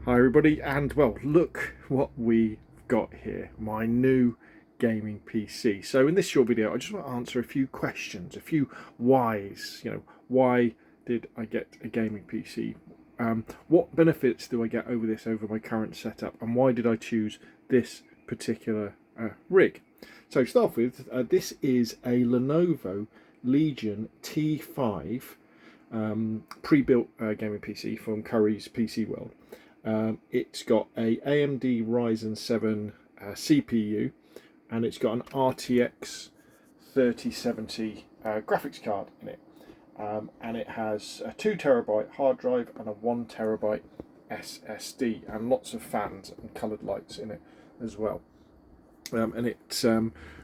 Hi everybody, and well, look what we've got here, my new gaming PC. So in this short video I just want to answer a few questions, a few whys. Why did I get a gaming PC? What benefits do I get over this over my current setup, and why did I choose this particular rig? So to start off with, this is a Lenovo Legion T5 pre-built gaming PC from Curry's PC World. It's got a AMD Ryzen 7 CPU, and it's got an RTX 3070 graphics card in it, and it has a 2TB hard drive and a 1TB SSD, and lots of fans and coloured lights in it as well. And it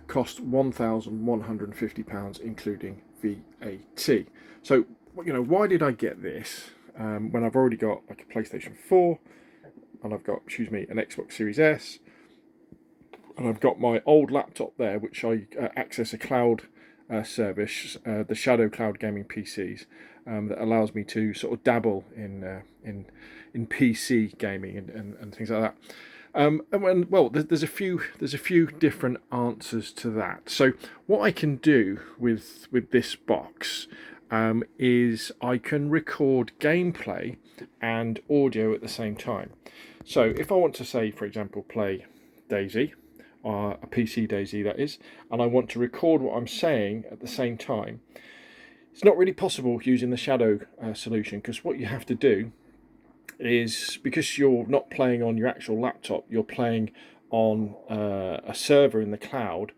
cost £1,150 including VAT. So why did I get this when I've already got like a PlayStation 4, and I've got, an Xbox Series S, and I've got my old laptop there, which I access a cloud service, the Shadow Cloud Gaming PCs, that allows me to sort of dabble in PC gaming and things like that. There's a few different answers to that. So what I can do with this box is I can record gameplay and audio at the same time. So if I want to, say, for example, play DayZ, a PC DayZ that is, and I want to record what I'm saying at the same time, it's not really possible using the Shadow solution, because what you have to do is, because you're not playing on your actual laptop, you're playing on a server in the cloud,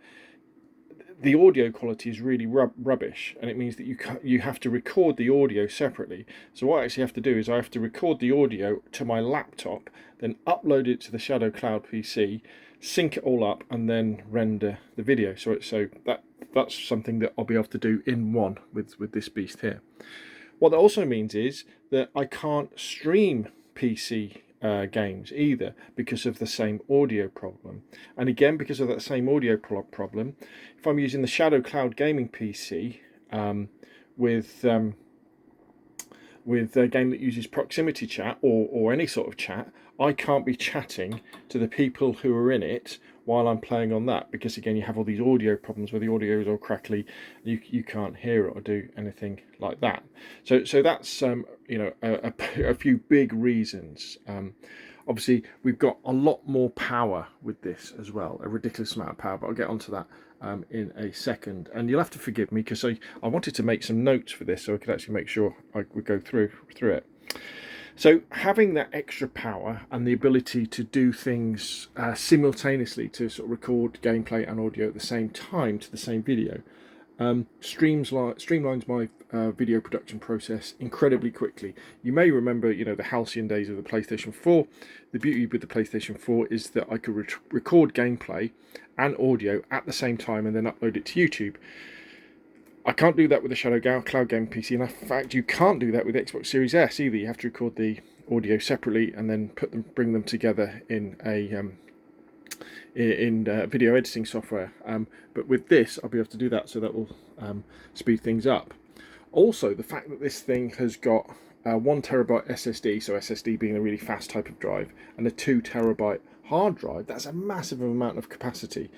the audio quality is really rubbish, and it means that you have to record the audio separately. So what I actually have to do is I have to record the audio to my laptop, then upload it to the Shadow Cloud PC, sync it all up, and then render the video. So that's something that I'll be able to do in one with this beast here. What that also means is that I can't stream PC games either, because of the same audio problem. And again, because of that same audio problem, if I'm using the Shadow Cloud Gaming PC with a game that uses proximity chat or any sort of chat, I can't be chatting to the people who are in it while I'm playing on that, because again you have all these audio problems where the audio is all crackly, you can't hear it or do anything like that. So that's a few big reasons. Obviously we've got a lot more power with this as well, a ridiculous amount of power, but I'll get onto that in a second. And you'll have to forgive me, because I wanted to make some notes for this so I could actually make sure I would go through it. So having that extra power and the ability to do things simultaneously, to sort of record gameplay and audio at the same time to the same video, streamlines my video production process incredibly quickly. You may remember, the halcyon days of the PlayStation 4. The beauty with the PlayStation 4 is that I could record gameplay and audio at the same time and then upload it to YouTube. I can't do that with the Shadow Cloud Gaming PC, and in fact you can't do that with Xbox Series S either. You have to record the audio separately and then bring them together in a video editing software. But with this I'll be able to do that, so that will speed things up. Also, the fact that this thing has got a 1TB SSD, so SSD being a really fast type of drive, and a 2TB hard drive, that's a massive amount of capacity.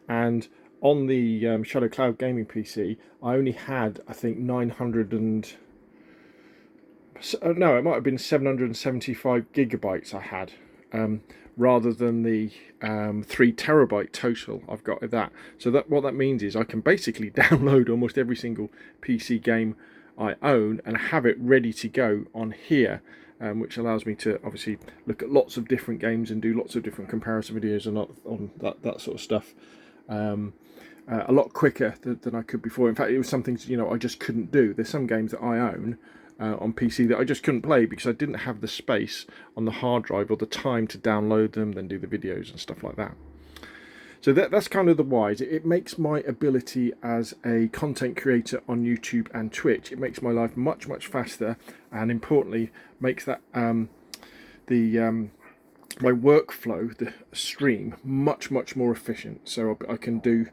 And on the Shadow Cloud Gaming PC, I only had, I think, 775 gigabytes I had, rather than the 3TB total I've got with that. So what that means is I can basically download almost every single PC game I own and have it ready to go on here, which allows me to obviously look at lots of different games and do lots of different comparison videos on that sort of stuff. A lot quicker than I could before. In fact, it was something I just couldn't do. There's some games that I own on PC that I just couldn't play because I didn't have the space on the hard drive or the time to download them, then do the videos and stuff like that. So that's kind of the whys. It makes my ability as a content creator on YouTube and Twitch, it makes my life much faster, and importantly makes that my workflow, the stream, much more efficient. So I can do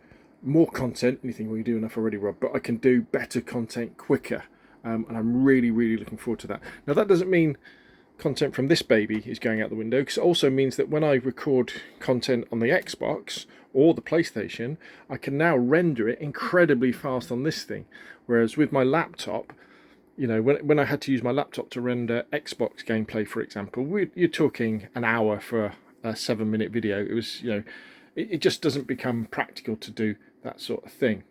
more content. Anything we do enough already, Rob, but I can do better content quicker, and I'm really looking forward to that. Now that doesn't mean content from this baby is going out the window, because it also means that when I record content on the Xbox or the PlayStation, I can now render it incredibly fast on this thing. Whereas with my laptop, you know, when I had to use my laptop to render Xbox gameplay, for example, you're talking an hour for a 7-minute video. It was, you know, it just doesn't become practical to do that sort of thing.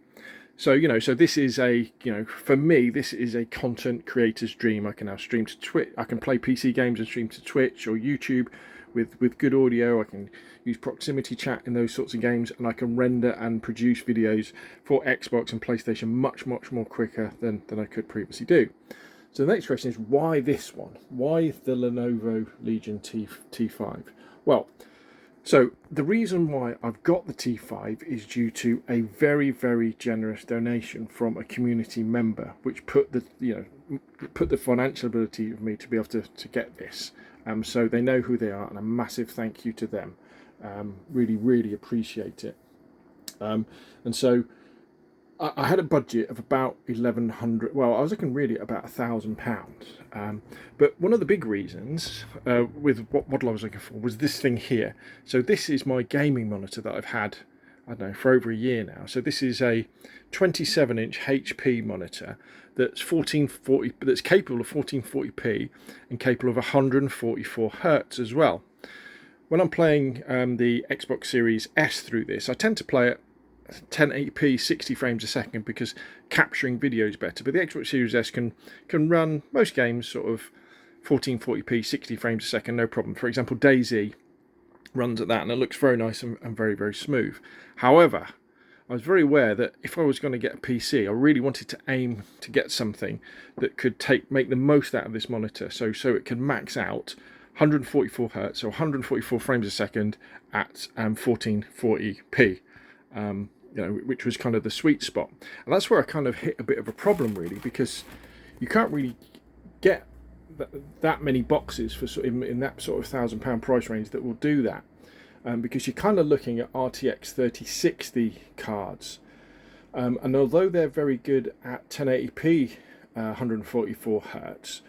So, you know, so this is a, you know, for me, this is a content creator's dream. I can now stream to Twitch. I can play PC games and stream to Twitch or YouTube with good audio. I can use proximity chat in those sorts of games, and I can render and produce videos for Xbox and PlayStation much more quicker than I could previously do. So the next question is, why this one? Why the Lenovo Legion T5? Well, so the reason why I've got the T5 is due to a very generous donation from a community member, which put the, you know, put the financial ability of me to be able to get this. So they know who they are, and a massive thank you to them. Really appreciate it. And so I had a budget of about 1,100. Well, I was looking really at about £1,000. But one of the big reasons with what model I was looking for was this thing here. So this is my gaming monitor that I've had, I don't know, for over a year now. So this is a 27-inch HP monitor that's 1440, that's capable of 1440p and capable of 144 hertz as well. When I'm playing the Xbox Series S through this, I tend to play at 1080p 60 frames a second because capturing video is better, but the Xbox Series S can run most games sort of 1440p 60 frames a second, no problem. For example, DayZ runs at that, and it looks very nice and very smooth. However, I was very aware that if I was going to get a PC, I really wanted to aim to get something that could make the most out of this monitor, so it could max out 144 hertz or 144 frames a second at 1440p. You know, which was kind of the sweet spot, and that's where I kind of hit a bit of a problem, really, because you can't really get that many boxes for sort of in that sort of £1,000 price range that will do that, because you're kind of looking at RTX 3060 cards, and although they're very good at 1080p 144 hertz,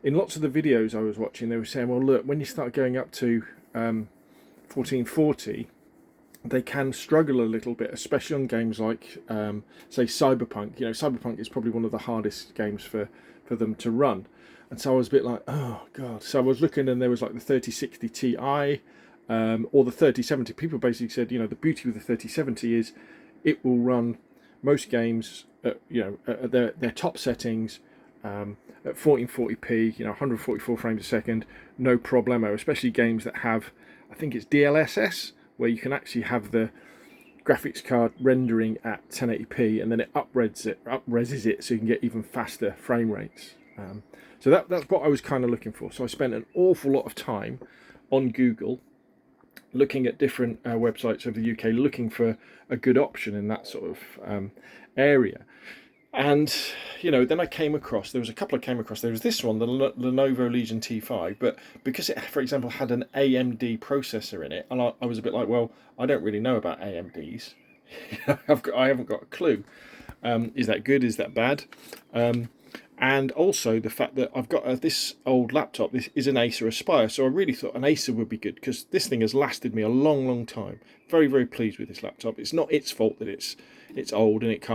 in lots of the videos I was watching, they were saying, well, look, when you start going up to 1440, they can struggle a little bit, especially on games like, say, Cyberpunk. You know, Cyberpunk is probably one of the hardest games for them to run. And so I was a bit like, oh, God. So I was looking, and there was like the 3060 Ti or the 3070. People basically said, you know, the beauty with the 3070 is it will run most games at, you know, at their top settings at 1440p, you know, 144 frames a second, no problemo, especially games that have, I think it's DLSS, where you can actually have the graphics card rendering at 1080p, and then it up-reses it so you can get even faster frame rates. So that's what I was kind of looking for. So I spent an awful lot of time on Google looking at different websites over the UK, looking for a good option in that sort of area. And, you know, then I came across, there was a couple I came across. There was this one, the Lenovo Legion T5, but because it, for example, had an AMD processor in it, and I was a bit like, well, I don't really know about AMDs. I haven't got a clue. Is that good? Is that bad? And also the fact that I've got this old laptop. This is an Acer Aspire, so I really thought an Acer would be good, because this thing has lasted me a long time. Very pleased with this laptop. It's not its fault that it's old and it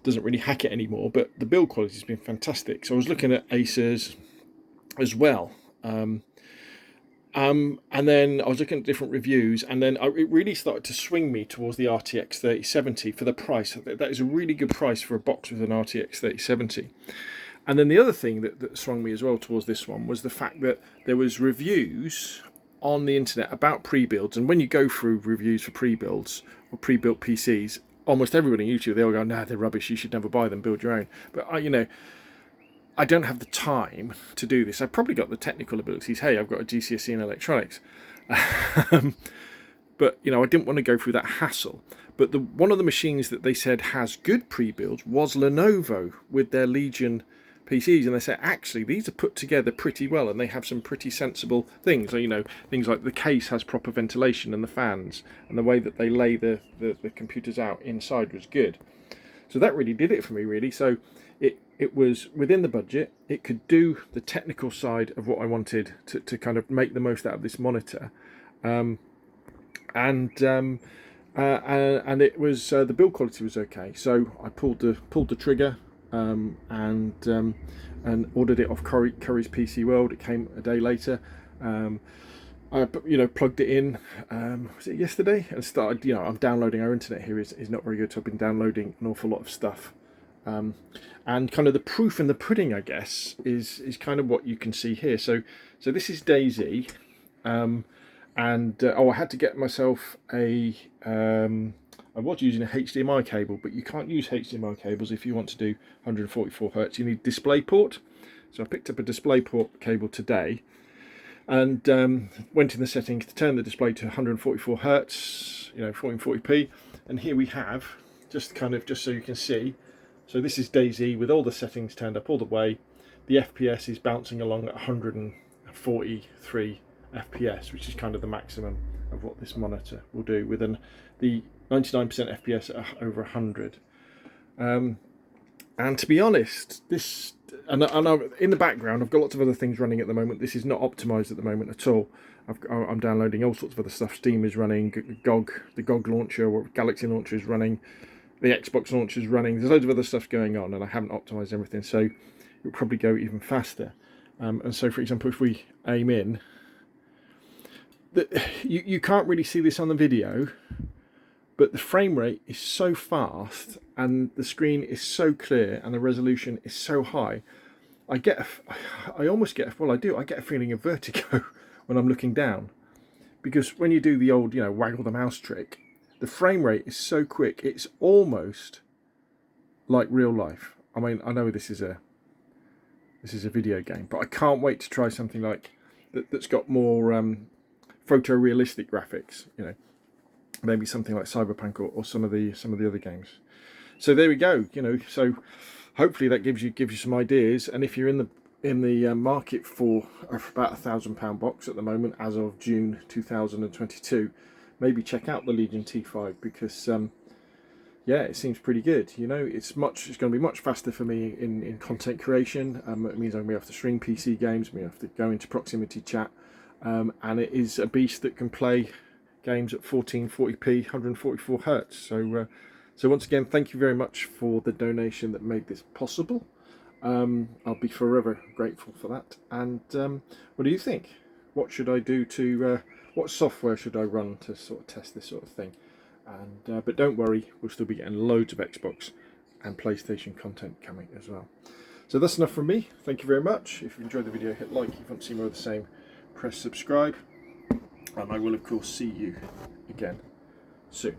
doesn't really hack it anymore, but the build quality has been fantastic. So I was looking at Acers as well, and then I was looking at different reviews, and then it really started to swing me towards the RTX 3070 for the price. That is a really good price for a box with an RTX 3070. And then the other thing that swung me as well towards this one was the fact that there was reviews on the internet about pre-builds, and when you go through reviews for pre-builds or pre-built PCs, almost everybody on YouTube, they all go, nah, they're rubbish, you should never buy them, build your own. But you know, I don't have the time to do this. I've probably got the technical abilities. Hey, I've got a GCSE in electronics. But, you know, I didn't want to go through that hassle. But one of the machines that they said has good pre-builds was Lenovo with their Legion PCs, and they said actually these are put together pretty well, and they have some pretty sensible things. You know, things like the case has proper ventilation, and the fans, and the way that they lay the computers out inside was good. So that really did it for me, really. So it it was within the budget. It could do the technical side of what I wanted to kind of make the most out of this monitor, and it was the build quality was okay. So I pulled the trigger, and ordered it off Curry's PC World. It came a day later. I plugged it in. Was it yesterday? And started. I'm downloading. Our internet here is not very good, so I've been downloading an awful lot of stuff. And kind of the proof in the pudding, I guess, is kind of what you can see here. So this is DayZ, and I had to get myself a. I was using a HDMI cable, but you can't use HDMI cables if you want to do 144 Hz. You need DisplayPort. So I picked up a DisplayPort cable today, and went in the settings to turn the display to 144 Hz, 1440p, and here we have just so you can see. So this is DayZ with all the settings turned up all the way. The FPS is bouncing along at 143 FPS, which is kind of the maximum of what this monitor will do, with the 99% FPS at over 100. And to be honest, this and in the background I've got lots of other things running at the moment. This is not optimized at the moment at all. I'm downloading all sorts of other stuff. Steam is running, the GOG launcher or Galaxy launcher is running, the Xbox launcher is running. There's loads of other stuff going on, and I haven't optimized everything, so it'll probably go even faster. And so, for example, if we aim in, you can't really see this on the video, but the frame rate is so fast and the screen is so clear and the resolution is so high. I get a feeling of vertigo when I'm looking down, because when you do the old waggle the mouse trick, the frame rate is so quick, it's almost like real life. I mean, I know this is a video game, but I can't wait to try something like that's got more photorealistic graphics, maybe something like Cyberpunk or some of the other games. So there we go. So hopefully that gives you some ideas. And if you're in the market for about £1,000 box at the moment, as of June 2022, maybe check out the Legion T5, because it seems pretty good. It's going to be much faster for me in content creation. It means I'm going to have to stream PC games, I'm going to have to go into proximity chat, and it is a beast that can play games at 1440p, 144 Hz. So once again, thank you very much for the donation that made this possible. I'll be forever grateful for that. And what do you think? What should I do what software should I run to sort of test this sort of thing? And but don't worry, we'll still be getting loads of Xbox and PlayStation content coming as well. So that's enough from me. Thank you very much. If you enjoyed the video, hit like. If you want to see more of the same, press subscribe. And I will, of course, see you again soon.